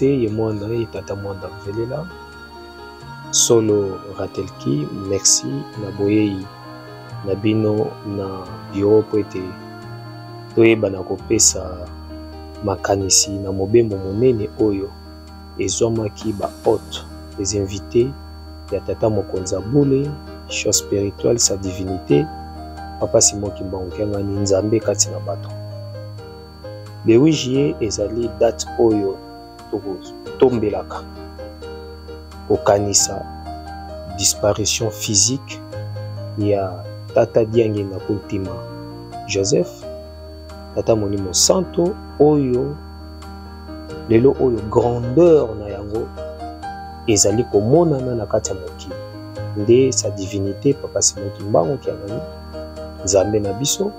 remercie ye mwanda et tata mwanda velela solo ratelki merci na boyei na bino na bureau po ete toyeba na kopesa makanisi na mobembo monene oyo ezwamaki ba hôte les invités ya tata mokonza bule chose spirituelle sa divinité papa Simon Kimbangu kiangani nzambe kati na bato. Le 8 juillet ezali date oyo tombelaka kokanisa disparition physique ya tata Diange na Kuntima Joseph tata Monimo Santo oyo lelo oyo grandeur na yango ezali komonana na kati ya mokili nde sa divinité papa Simon Kimbangu kiangani nzambe na biso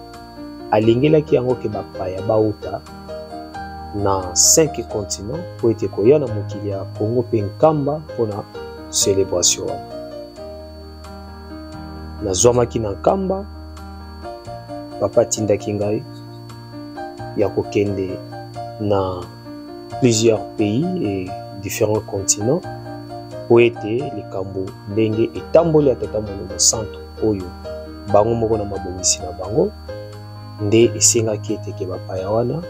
alingelaki yango ke bapaya bauta na 5 continents po ete koya na mokili ya Congo pe nkamba mpona célébration nazwamaki na nkamba papa tindaki ngai ya kokende na plusieurs pays et différents continents po ete likambo ndenge etamboli ya tata Monimo Santo oyo bango moko na mabongisi na bango nde esengaki ete ke bapaya wana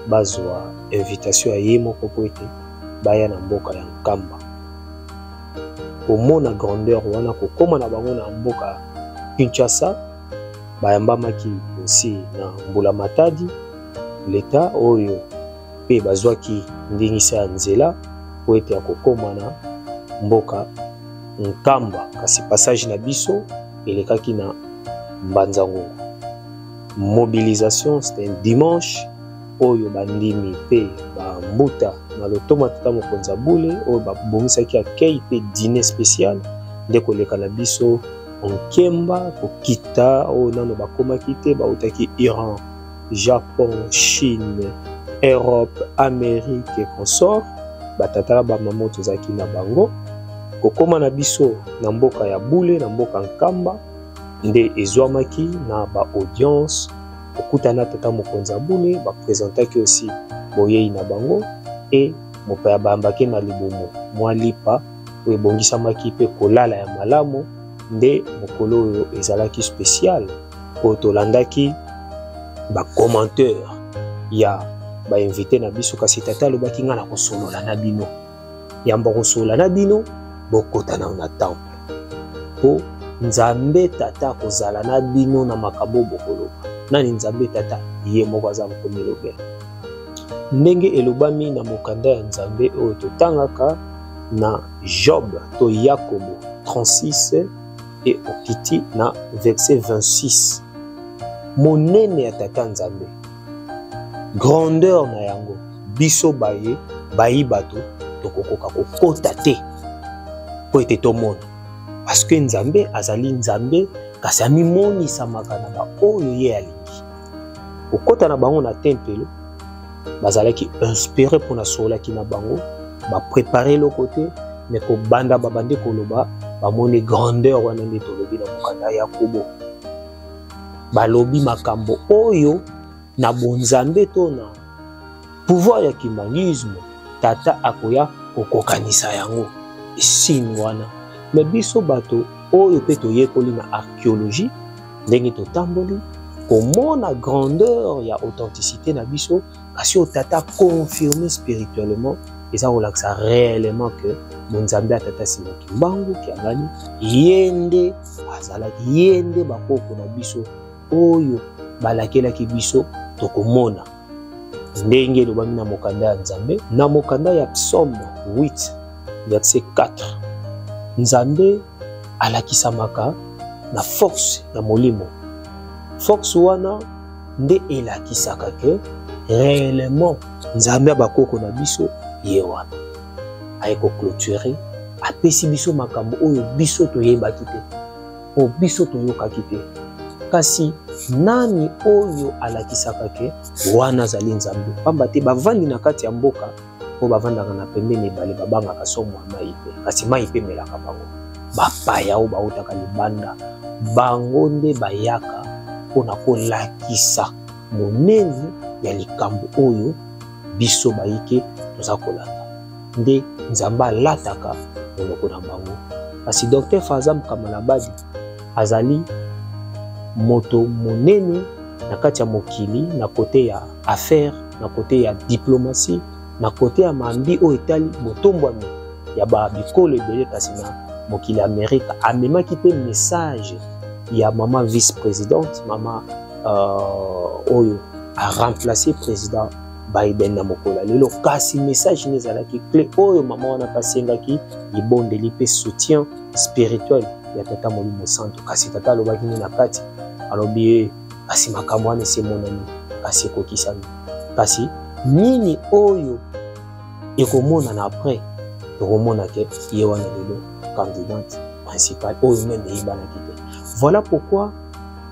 bazwa invitation ya ye moko po ete baya na mboka ya nkamba komona grandeur wana kokoma na bango na mboka Kinshasa bayambamaki aussi na Mbula Matadi leta oyo pe bazwaki ndingisa ya nzela po ete ya kokoma na mboka nkamba kasi passage na biso elekaki na Mbanzango. Mobilisation c'était un dimanche oyo bandimi pe ba mbuta na lotoma tata mokonza bule oyo babongisaki accueil pe dîner spécial nde koleka na biso onkemba kokita oyo nano bakomaki te bautaki Iran, Japon, Chine, Europe, Amérique et consort batatala bamama tozalaki na bango kokoma na biso na mboka ya bule na mboka nkamba nde ezwamaki na ba audience okutana tata mokonza bule baprésentaki aussi boyei na bango et mopaya bambaki na libumu mwalipa oyo ebongisamaki pe kolala ya malamu nde mokolo oyo ezalaki spécial oyo tolandaki bacommentaire ya bainvité na biso kasi tata alobaki nga na kosolola na bino yamba kosolola na bino bokotana na temple po nzambe tata kozala na bino na makambo bokoloba nani nzambe tata ye moko aza mokomelobela ndenge elobami na mokanda ya nzambe oyo totangaka na Job to Yakobo 36 et okiti na verset 26 monene ya tata nzambe grandeur na yango biso baye bayi bato tokokoka kokota te po ete tomona parce que nzambe azali nzambe kasi amimonisamaka na ba oyo ye alingi kokota na bango na tempelo bazalaki inspiré mpona solaki na bango baprépare eloko te me kobanda babandi koloba bamoni grandeur wana nde tolobi na mokanda ya Yakobo balobi makambo oyo na bonzambe to na pouvoir ya kimanisme tata akoya kokokanisa yango esini wana me biso bato oyo pe toyekoli na archéologie ndenge totamboli komona grandeur ya authenticité na biso kasi o tata confirmé spirituellement eza kolakisa réellement que bonzambe ya tata Simon Kimbangu kiangani yende azalaki yende bakoko na biso oyo balakelaki biso tokomona ndenge elobami na mokanda ya nzambe na mokanda ya psaume 8 verset 4 nzambe alakisamaka na force ya molimo force wana nde elakisaka ke réellement nzambe ya bakoko na biso ye wana ayeko clôturer apesi biso makambo oyo biso toyebaki te o biso toyokaki te kasi nani oyo alakisaka ke wana azali nzambe pamba te bavandi na kati ya mboka po bavandaka na pembeni ebale babangaka somo ya mai pe kasi mai pe emelaka bango bapaya oyo bautaka libanda bango nde bayaka mpona kolakisa monene ya likambo oyo biso bayike toza kolanda nde nzamba lataka monoko na bango. Kasi Dr Fazam Kamalabadi azali moto monene na kati ya mokili, na kote ya affaire, na kote ya diplomatie, na kote ya mambi o etali botombwami ya ba bikolo ebele. Kasi na mokili Amerika amemaki pe message ya mama vice-présidente, mama oyo a remplacé président Biden na mokola lelo. Kasi message nezalaki clé oyo mama wana pasengaki libondeli pe soutien spirituel ya tata Molimo Santo. Kasi tata alobaki na kati alobi kasi makambo wana esemonani, kasi ekokisami. Kasi nini oyo ekomonana après, tokomona ke ye wana lelo candidate principale oyo meme eyibanaki te. Voilà pourquoi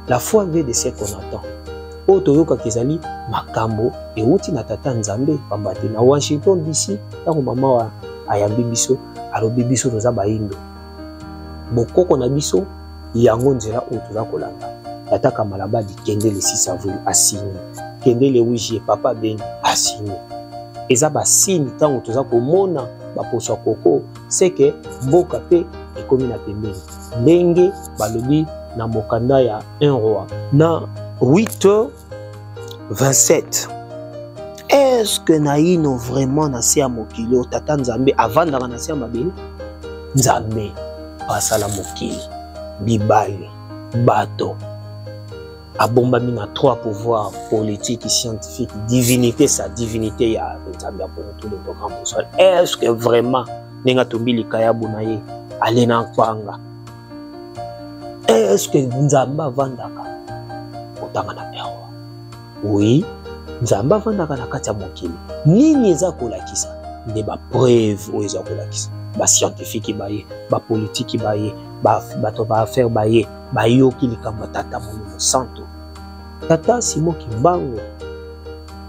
la foi veut de ce qu'on attend. Oyo toyokaki ezali makambo euti na tata Nzambe, pamba te na Washington DC ntango mama wa ayambi biso alobi biso toza bayindo, bokoko na biso yango nzela oyo toza kolanda. Tata Kamalabadi kende le 6 avril asigné, kende le 8 juillet papa Beni asigné. Eza basini ntango toza komona baposo koko seke mboka pe ekomi na pembeni ndenge balobi na mokanda ya 1 roi na 8h27. Est-ce que naino vraiment na se ya mokili tata Nzambe avandaka na se ya mabele? Nzambe asala mokili bibali bato abombami na 3 pouvoirs politique, scientifique, divinité, sa divinité ya Nzambe pour tout le programme. Est-ce que vraiment nenga tombili kayabu na ye alena kwanga? Est-ce que Nzamba vandaka otanga na pewa? Oui, Nzamba vandaka na kati ya mokili. Nini eza kolakisa? Nde ba preuve o eza kolakisa. Ba scientifique baye, ba politique baye, bato ba affaire baye, bayoki likambo tata Molimo Santo. Tata Simon Kimbangu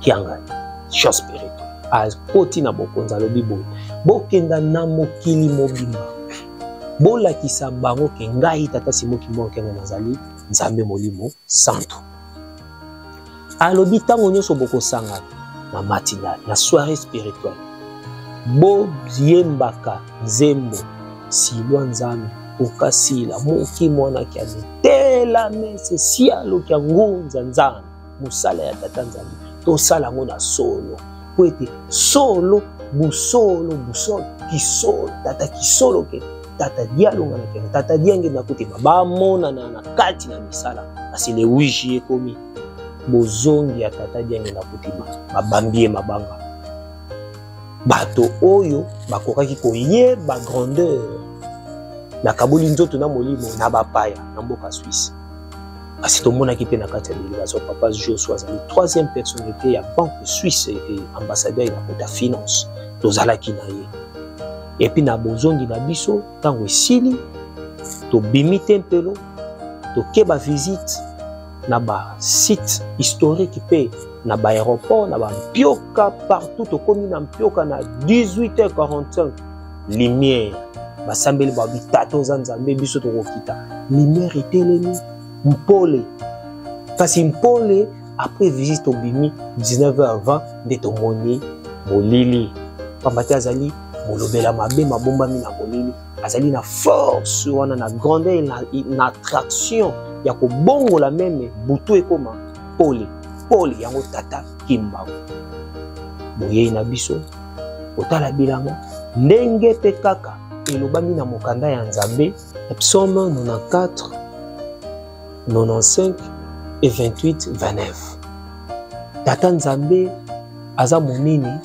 kianga chose spirituelle. Akoti na bokonza lobi boye. Bokenda na mokili mobimba. Bolakisa bango ke ngai tata Simon Kimbangu kenga nazali Nzambe Molimo Santo. Alobi tango nyonso bokosanga na matinale, na soirée spirituelle. Bo yembaka nzembo silwa Nzambe ukasila moki mwana kiani tela mese sialo kia ngunza Nzambe musala ya tata Nzambe to sala ngona solo kwete solo busolo kisolo tata kisolo ke tata dialo ngana ke tata diange na kuti ba mona na kati na misala asi le 8 juillet komi bozongi ya tata diange na kuti babambie mabanga bato oyo bakokaki koyeba grandeur na kabuli nzoto na molimo na bapaya na mboka Suisse. Kasi tomonaki pe na kati ya délégation papa Joshua azali 3e personnalité ya banque suisse et ambassadeur na kota finance tozalaki na ye. Et puis na bozongi na biso tango esili tobimi tempelo tokeba visite na ba site historique pe na ba aéroport na ba mpioka partout tokomi na mpioka na 18h45 lumière basambeli ba bitato za Nzambe biso tokokita lumière etelemi mpole. Kasi mpole après visite obimi 19h20 nde tomoni molili pamba te azali molobela mabe mabombami na molili azali na force wana na grandeur na attraction ya kobongola meme butu ekoma pole yango tata Kimbangu boyei na biso otala bilanga ndenge pe kaka elobami na mokanda ya Nzambe psaume 94 95 et 28 29. Tata Nzambe aza monene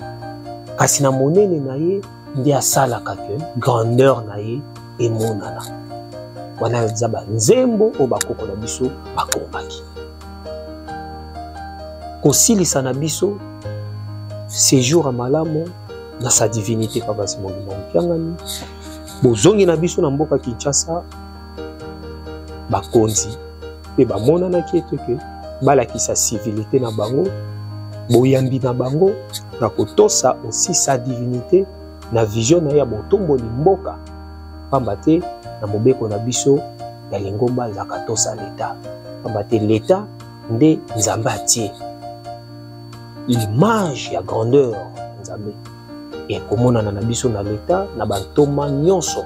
kasi na monene na ye nde asalaka ke grandeur na ye emonana wana zaba nzembo o bakoko na biso bakombaki kosilisa na biso séjour à malamu na sa divinité papa Simon Kimbangu bozongi na biso na mboka Kinshasa bakonzi pe bamonana kieteke balakisa civilité na bango boyambi na bango na kotosa aussi sa divinité na vision na ya botomboli mboka pamba te na mobeko na biso ya lingomba za katosa l'État pamba te l'État nde Nzambe atie l'image ya grandeur Nzambe et komonana na biso na l'état na bantoma nyonso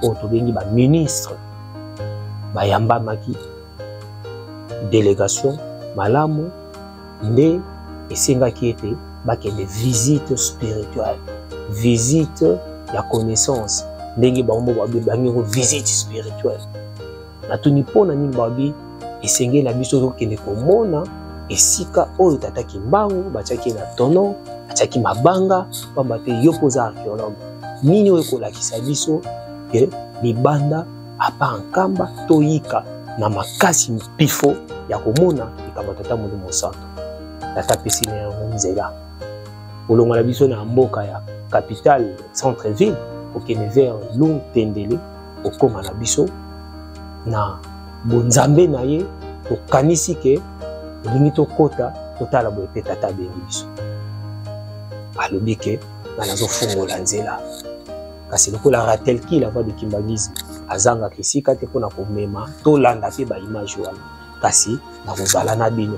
oyo tobengi baministre bayambamaki délégation malamu nde esengaki ete bakende visite spirituelle, visite ya connaissance ndenge bango babangi visite spirituelle. Natuni mpona nini babi esengeli biso tokende komona esika oyo tataki mbangu batiaki na tono batiaki mabanga pamba te yo poza archéologue nini oyo kolakisa biso ke libanda apa nkamba toyika na makasi mpifo ya komona likambo tata Molimo Santo tata pesi na yango nzela olongola biso na mboka ya capitale centre ville okende vers Lutendele okoma na biso na bonzambe na ye tokanisi ke olingi tokota totala boye pe tata bengi biso alobi ke nazofungola nzela kasi lokola ratel ki la voix de Kimbangizi azanga kisika te mpona komema tolanda pe baimage wana kasi nakozala na bino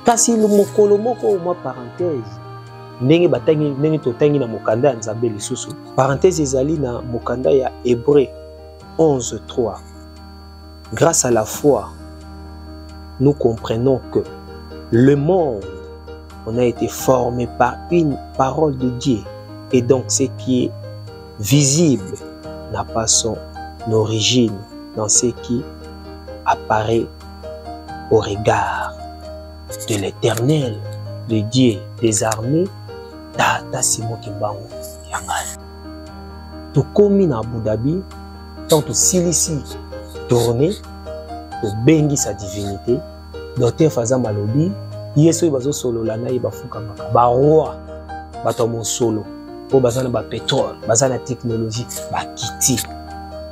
kasi mokolo moko mwa parenthèse ndenge batangi ndenge totangi na mokanda ya Nzambe lisusu parenthèse ezali na mokanda ya Hébreu 11:3 grâce à la foi nous comprenons que le monde on a été formé par une parole de Dieu et donc ce qui est visible n'a pas son origine dans ce qui apparaît au regard de l'Éternel, de Dieu des armées, Tata Simon Kimbangu Yangal. Tout comme in Abu Dhabi, tant que Silisi tourné, to bengi sa divinité, Docteur Faza Malobi, Yeso Bazo Solo Lana Bafuka Maka, ba roi, bato solo, pour bazana ba pétrole, bazana technologie, ba kiti.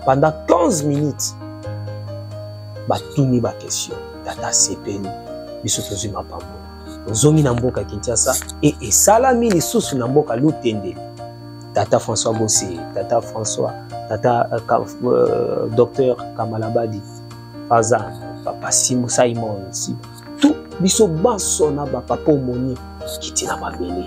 Pendant 15 minutes, batuni ba question, Tata Sepeli, biso tozima pambo. Zongi na mboka Kinshasa et salami lisusu na mboka Lutendele. Tata François Bossé, Tata François, Tata Docteur Kamalabadi, Fazan, Papa Simon, tout biso baso na ba papa omoni kiti na mabele.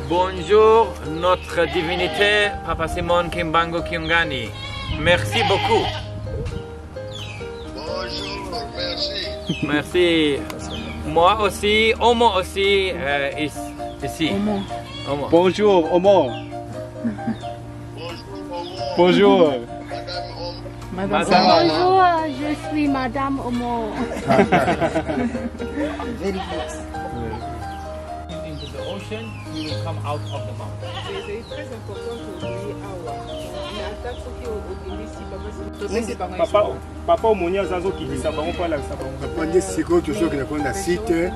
Bonjour, notre divinité, Papa Simon Kimbangu Kiungani. Merci beaucoup. Bonjour, merci. Merci. Moi aussi, Omo aussi, ici. Omo. Bonjour, Omo. Bonjour, Omo. Bonjour. Madame Omo. Bonjour, je suis Madame Omo. Very good. Into the ocean, you will come out of the mountain. C'est très important pour lui. Papa omoni azazo kibisa bango pala sa bango. Papa ndi siko tozo ke na site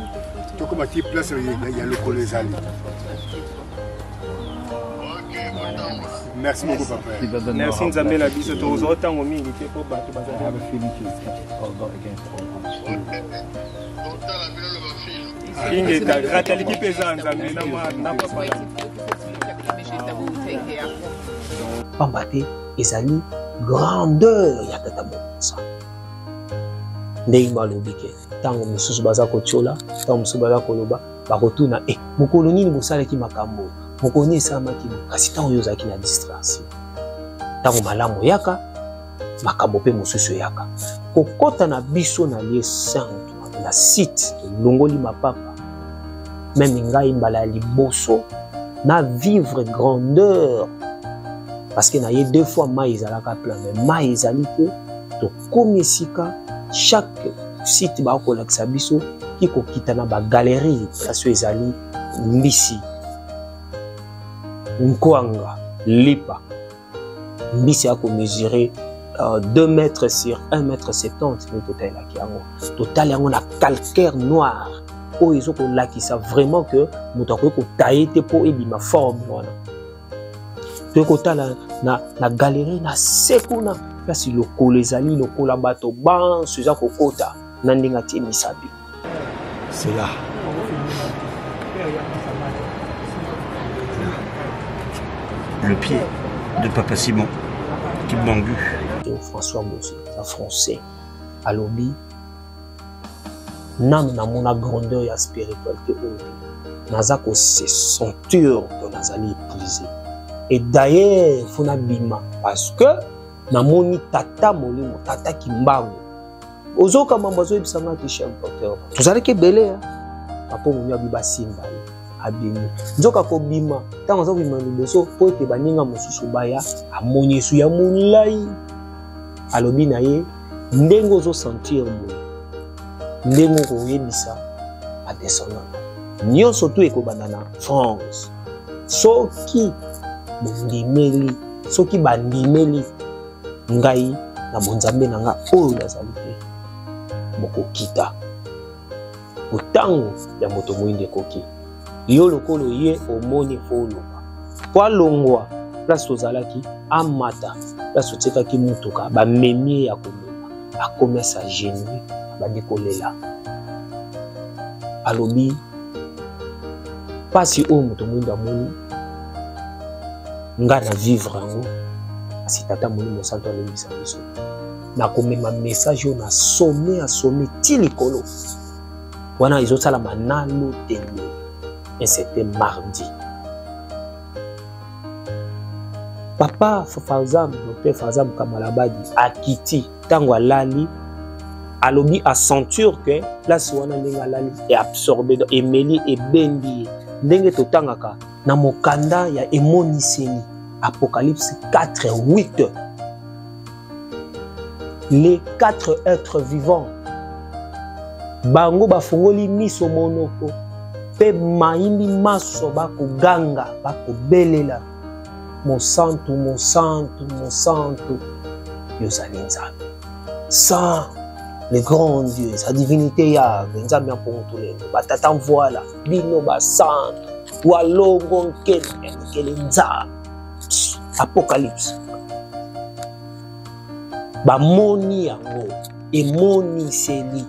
to comme ti place ya lokolo ezali. Merci beaucoup papa. Merci Nzambe na biso tozo tango mingi te po bato bazali. Inge ta grata l'équipe pesa Nzambe na papa. Pamba te ezali grandeur ya tata Molimo Santo. Ndenge balobi ke ntango misusu baza kotiola ntango mosusu baza koloba bakotuna mokolo nini bosalaki makambo mokolo nini esalamaki kasi ntango oyo ozalaki na distraction ntango malamu yaka makambo mpe mosusu yaka kokota na biso na lieu saint na site longoli mapapa meme ngai mbala ya liboso na vivre grandeur parce que na ye deux fois mai ezalaka plein mais mai ezali te tokomi esika chaque site bakolakisa biso kikokita na bagalerie place oyo ezali mbisi nkwanga lipa mbisi akomesurer 2 mètres sur 1 mètre 70 mais totalelaki yango totali yango na calcaire noir oyo ezokolakisa vraiment que moto akoki kotaye te mpo ebima forme wana tokotala na galerie na sekuna kasi lokolo ezali lokola bato banso eza kokota na ndenge atie misabi. C'est là. Le pied de Papa Simon Kimbangu. François Bossé, un français. Alobi, nam na mona grandeur et spiritualité nazako se sentir que nazali épuisé. Et d'ailleurs, faut na bima parce que na moni tata molimo, tata kimbango. Ozoka mambazo ebisanga te chef docteur. Tozali ke belé apo moni abiba simba abimi. Nzoka ko bima, tango zo bima liboso po te baninga mosusu baya amoni su ya mulai. Alobi na ye ndenge ozo sentir mo. Ndenge ko yebisa a descendant. Nyonso tu ekobanda na France. Soki bondimeli, soki bandimeli ngai na bonzambe na nga oyo nazali te bokokita otango ya moto moinde koki yo lokolo ye omoni fo oloba po alongwa place tozalaki amata place otekaki mutuka bamemi ya komema akomesa genie abandi kolela alobi pasi oyo moto moinde amoni nga na vivre yango asi tata molimo santo alobisa biso nakomema message oyo na some ti likolo wana ezosalama nano tende et c'était mardi. Papa Fazam, docteur Fazam Kamalabadi akiti tango alali alobi a sentir que place wana ndenge alali et absorbé et meli et bendi ndenge totangaka na mokanda ya emoniseli Apocalypse 4:8. Les 4 êtres vivants bango bafungoli miso monoko pe maimbi maso bakoganga bakobelela mosantu mosantu mosantu yozali nzambe saint le grand Dieu sa divinité yave nzambe ampongotolelo batata voilà bino basantu walongo nkele nzambe. Apocalypse bamoni yango emoniseli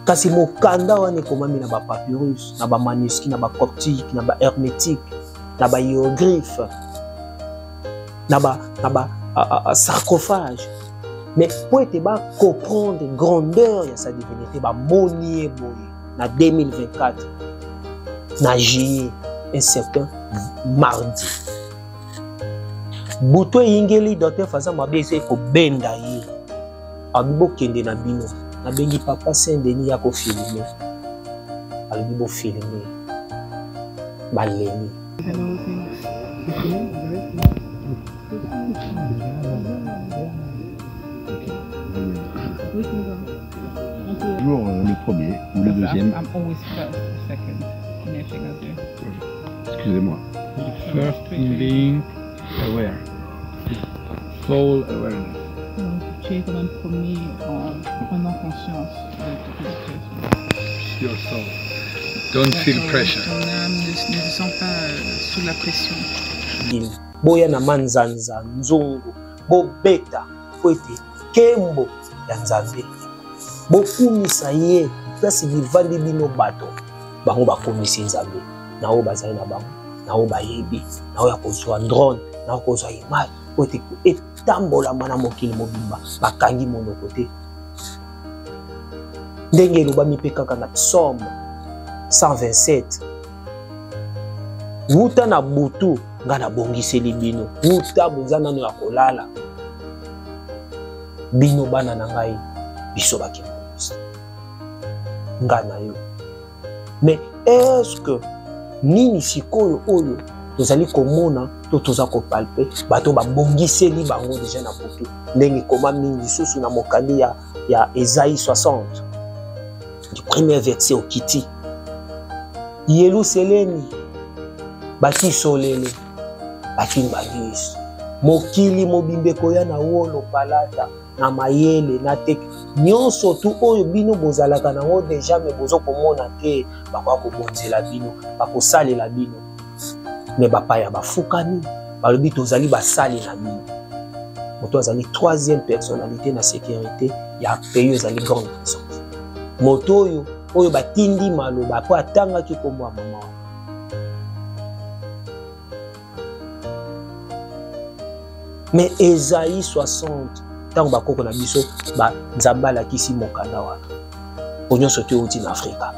kasi mokanda wana ekomami na bapapyrus na bamanuscrit na bacoptique na bahermétique na bahiéroglyphe na sarcophage mais po ete bacomprendre grandeur ya sa divinité bamoni ye boye na 2024 na juillet un certain mardi buto ingeli docteur Fazam mabe ese kobenda ye abibo kende na bino na bengi papa Saint Denis ya ko filmer abibo filmer baleni Toujours le premier ou le deuxième. I'm always first, second, anything I do. Excusez-moi. First being aware. Full awareness. Tu es quand même premier en prenant conscience de ton Your soul. Don't feel pressure. Ton âme ne se sent pas sous la pression. Boya na manzanza nzongo bobeta po ete kembo ya nzambe bokumisa ye place vivandi bino bato bango bakomisi nzambe nao bazali na bango nao bayebi nao ya kozwa drone nao kozwa image po ete etambolama na mokili mobimba bakangi monoko te ndenge elobami mpe kaka na psaume 127 wuta na butu nga na bongiseli bino wuta boza nano ya kolala bino bana na ngai biso bakimisa nga na yo mais est-ce que nini sikoyo oyo tozali komona to toza kopalpe bato babongiseli bango deja na butu ndenge komami lisusu na mokandi ya Esaïe 60 du premier verset au kiti Yerusalemi bati solele bati mbangisi mokili mobimbe koya na wolo palata na mayele na tek nyonso tu oyo bino bozalaka nango deja me bozo komona te bakwa kobonzela bino bakosalela bino me bapaya bafukani balobi tozali basali na bino moto azali troisième personnalité na sécurité ya pays ezali grande puissance moto oyo batindi maloba po atangaki kombo ya mama wana. Mais Esaïe 60, tant bakoko na biso ba nzambala kisi mokanda wana. Onyo sote uti na Afrika.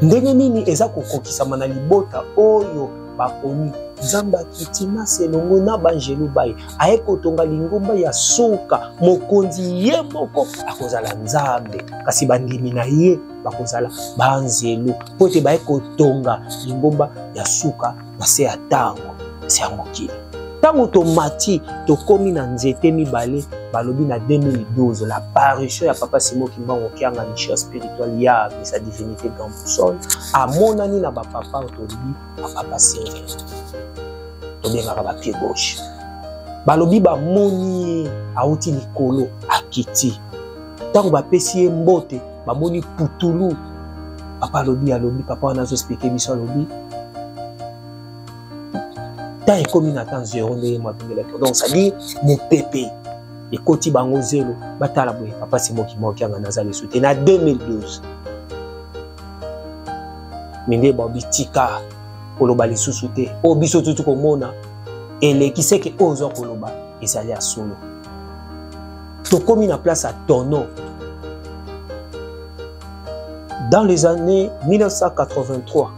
Ndenge nini eza kokokisama na libota oyo bakomi Nzamba kitima selongo na banjelu baye aye kotonga lingomba ya suka mokonzi ye moko akozala Nzambe kasi bandimi na ye bakozala banzelu pote baye kotonga lingomba ya suka na se ya tango se ya mokili. Tango tomati tokomi na nzete mibale balobi na 2012 la parution ya Papa Simon Kimbangu Kianga mission spirituelle ya sa divinité dans le sol a monani na ba papa autobi ba papa Sylvain tobenga ba pied gauche balobi ba moni auti likolo akiti tango ba pesi mbote ba moni putulu papa lobi papa wana zo expliquer biso lobi ta ekomi na temps zéro nde mabengela donc ça dit mon pépé et koti bango zelo batala boye Papa Simon Kimbangu nazali soute na 2012 minde ba bitika koloba lisusu te o biso tutu komona eleki seke ozo koloba ezali asolo tokomi na place à Tono dans les années 1983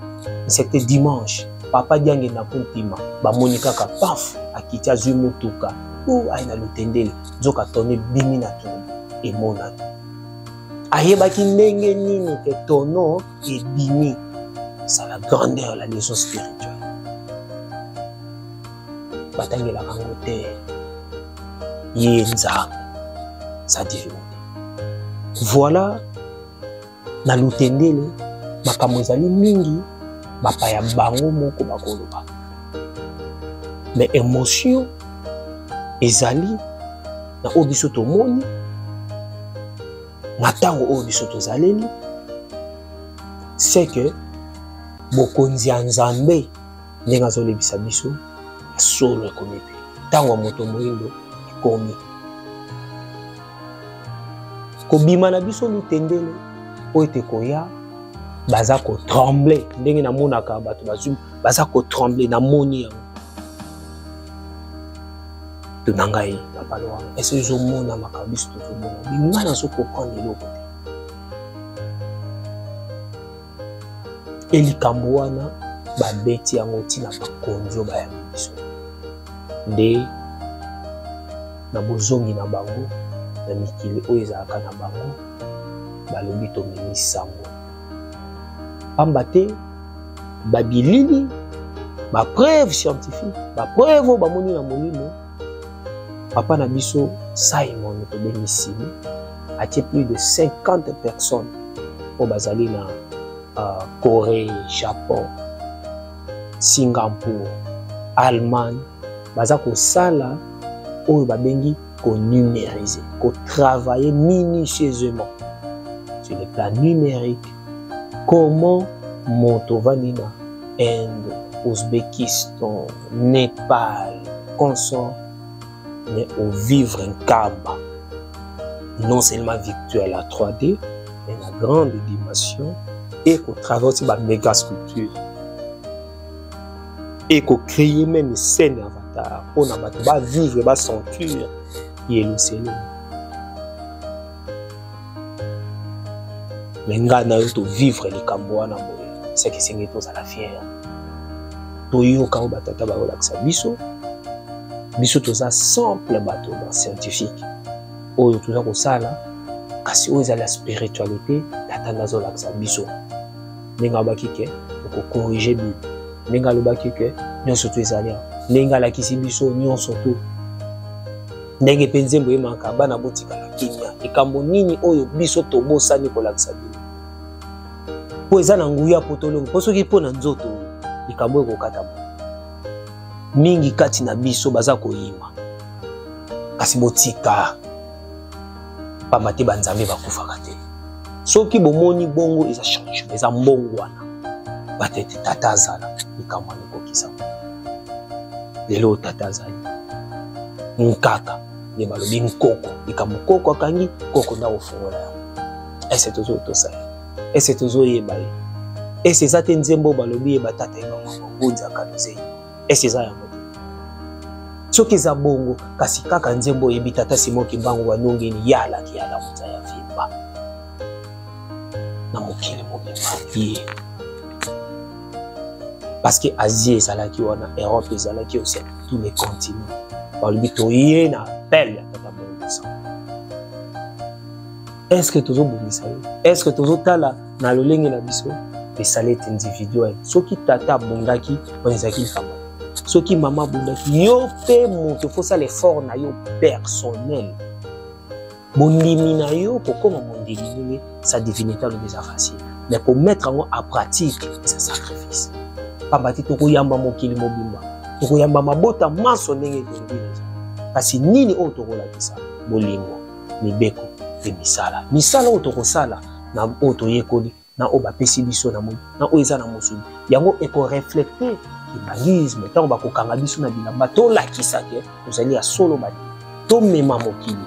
c'était dimanche Papa Diange na kuntima ba monika ka paf akiti azui mutuka ou aina lutendele zoka tone bimi na to e mona ayeba ki ndenge nini ke Tono e bimi c'est la grandeur la liaison spirituelle batangela kangote yenza sa divinité voilà na lutendele makambo ezali mingi bapaya bango moko bakoloba mais émotion ezali na obiso tomoni na tango obiso tozaleli c'est que bokonzi ya Nzambe ndenge azolebisa biso solo ekomi pe tango moto moyindo ekomi kobima na biso lutendele oyo ete koya baza ko trembler ndenge na monaka bato bazum baza ko trembler na moni yango tunangai papa loa est-ce que je mona makabiso to mona bingana so comprendre loko te elikambo wana babeti yango tina bakonzo baya biso nde na bozongi na bango na mikili oyo ezalaka na bango balobi tomemi sango pamba te babilili ba preuve scientifique ba preuve bamoni na molimo papa na biso Simon to bénissimi a plus de 50 personnes au bazali na Corée, Japon, Singapour, Allemagne baza ko sala oyo babengi ko numériser ko travailler minutieusement sur le plan numérique. Comment Montovandina, Inde, Ouzbékistan, Népal, consort, mais au vivre un Kamba, non seulement virtuel à 3D, mais la grande dimension, et qu'on travaille aussi la méga sculpture, et qu'on crée même une scène avatar, on a vivre, va sentir, il est le Seigneur. Mais nga na yo to vivre les kamboana boye c'est que c'est tous à la fière to yo ka batata ba olakisa biso biso toza simple bato ba scientifique oyo toza ko sala kasi oyo za la spiritualité tatanda zo lakisa biso ninga bakike ko corriger bi ninga lo bakike nyonso to ezali ninga la kisi biso nyonso to ndenge penze mboye manka bana botika la Kenya ekambo nini oyo biso to bosani ko lakisa bi po ezana nguya potolongo po soki po na nzoto likambo ekokata mingi kati na biso baza koyima kasi botika pamba te banzambe bakufaka te soki bomoni bongo eza change eza mbongo wana batete tata azala likambo ekokisa lelo tata azali nkaka ne balobi nkoko likambo koko akangi koko nda ofungola ese tozo tosala ese tozo yeba ese za te nzembo balobi yeba tata yango ngonza kanuze ese za yango soki eza bongo kasi kaka nzembo yebi tata Simon Kimbangu wanongi ni yala kiala muza ya vimba na mokili mobimba ye parce que Asie ezalaki wana Europe ezalaki aussi tous les continents balobi toye na appel ya tata Mbongisa. Est-ce que tozo bongisa ye? Est-ce que tozo tala na lolenge na biso esala individuel soki tata bongaki onezaki kama soki mama bondaki yo pe moto fosa l'effort na yo personnel bondimi na yo kokoma mondimi sa divinité le déjà facile mais pour mettre en pratique c'est sacrifice pambati tokoyamba mokili mobimba tokoyamba mabota maso ndenge tondineza kasi nini oyo tokolakisa bolingo mibeko pe misala oyo tokosala na oyo toyekoli na oyo bapesi biso na moi na oyo eza na mosuni yango ekoreflecte kibangisme ntango bakokanga biso na bilamba tolakisa ke tozali ya solo badi tomema mokili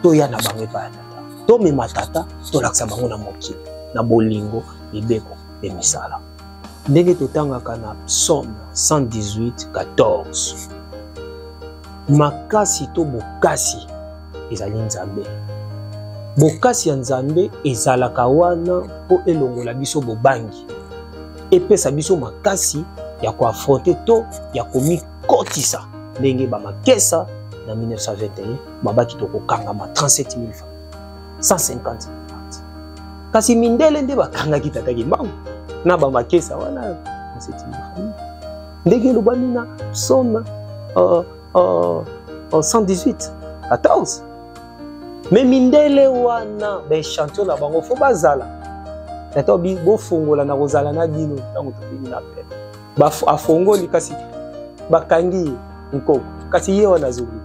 toya na bango epai ya tata tomema tata tolakisa bango na mokili na bolingo mibeko pe misala ndenge totangaka na Psaume 118:14 makasi to bokasi ezali nzambe bokasi ya nzambe ezalaka wana po elongola biso bobangi epesa biso makasi ya koafronte to ya komikotisa ndenge bamakesa na 1921 babaki tokokangama 37 000 francs 150 000 francs kasi mindele nde bakangaki tata Kimbangu na bamakesa wana 37 000 francs ndenge elobani na Psaume 118:14 mais mindele wana bechantion na bango fo bazala tata bofongola na kozala na bino ntango tobini na pe afongoli kasi bakangi nkoko kasi ye wana zobi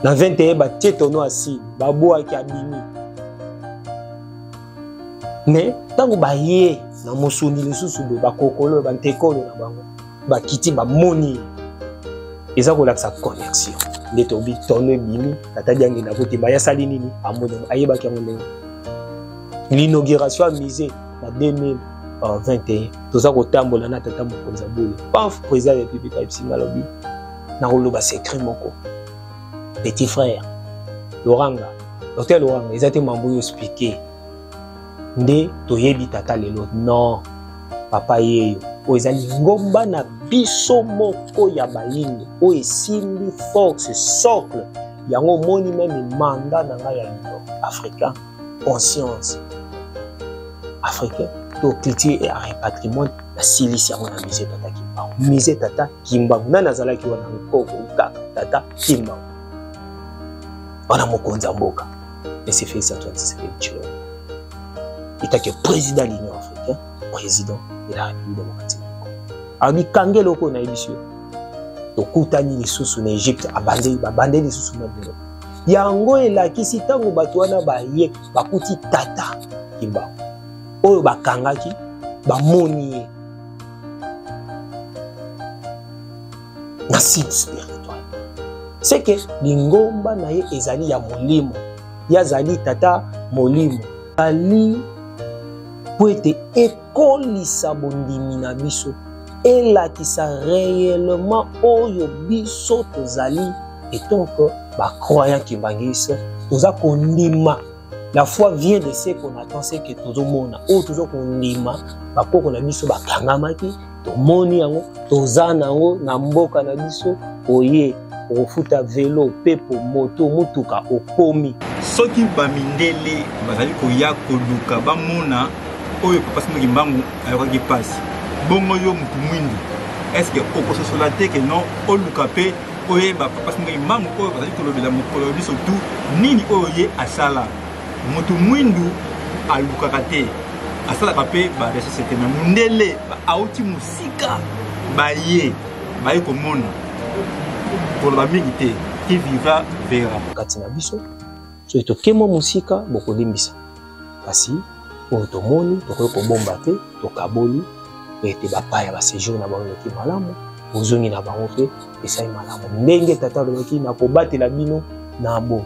na 21 batie tono asili babwaki abimi mais ntango baye na mosuni lisusu boye bakokolo bantekolo na bango bakiti bamoni eza kolakisa connexion nde tobi tono ebimi tata diangi na kotemba yasali nini amoni ayebaki yango ndenge l'inauguration ya musée na 2021 toza kotambola na tata mokonzi abule paf président ya république ayebisinga lobi na koloba secret moko petit frère Loranga docteur Loranga eza te mambo oyo expliqué nde toyebi tata lelo non papa yeyo oyo ezali ngomba na biso moko ya bayinde oyo esimbi force socle yango omoni meme manda na ngai ya lino africain conscience africain to culture et art patrimoine na silisi yango na musée tata Kimbangu musée tata Kimbangu nani azalaki wana nkoko kaka tata Kimbangu wana mokonzi mboka ese Félix Antoine Tshisekedi il était président de l'Union africaine président de la République démocratique du Congo abi kangelo ko na ebisio to kutani lisusu na Egypte abande lisusu na bino yango elakisi tango bato wana baye bakuti tata Kimbangu oyo bakangaki bamoni ye na site spirituel c'est que lingomba na ye ezali ya molimo yazali tata molimo ali po ete ekolisa bondimi na biso elakisa réellement oyo biso tozali etonke bacroyant kimbangisa toza kondima. La foi vient de ce qu'on attend, c'est que tout le monde, ou tout le monde, bakoko na biso bakangamaki, to moni yango, to zana yango, na mboka na biso, oye, ofuta vélo, pepo, moto, mutuka, okomi. Soki bamindele bazali koya koluka bamona oyo papa Simon Kimbangu ayokaki pasi. Bongo yo mutu mwindu. Est-ce que okososola te que non oluka pe oye papa Simon Kimbangu oyo bazali kolobela mokolo biso tout nini oyo ye asala. Mutu mwindu alukaka te asalaka mpe baresosete na mundele auti musika baye komona koloba mingi te qui vivra verra kati na biso so tokema musika bokolimbisa kasi oyo tomoni tokoki kobomba te tokaboli ete bapaya baséjour na bango eki malamu bozongi na bango mpe esali malamu ndenge tata alobaki na kobatela bino na bo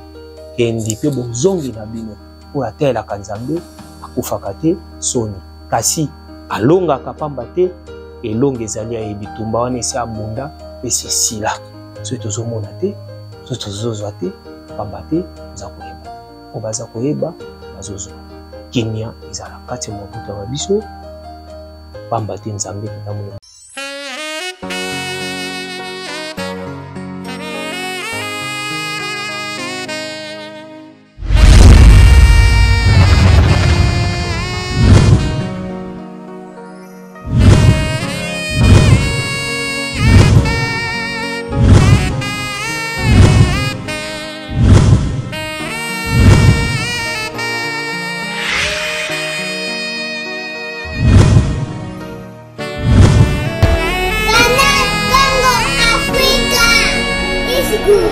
kendi mpe bozongi na bino oyo atelaka Nzambe akufaka te soni kasi alongaka pamba te elongo ezali ya bitumba wana esi abunda mpe sesila soki tozomona te soki tozozwa te pamba te toza koyeba oyo baza koyeba bazozwa kimia ezala kati ya mabuta na biso pamba te nzambe totambola. Good.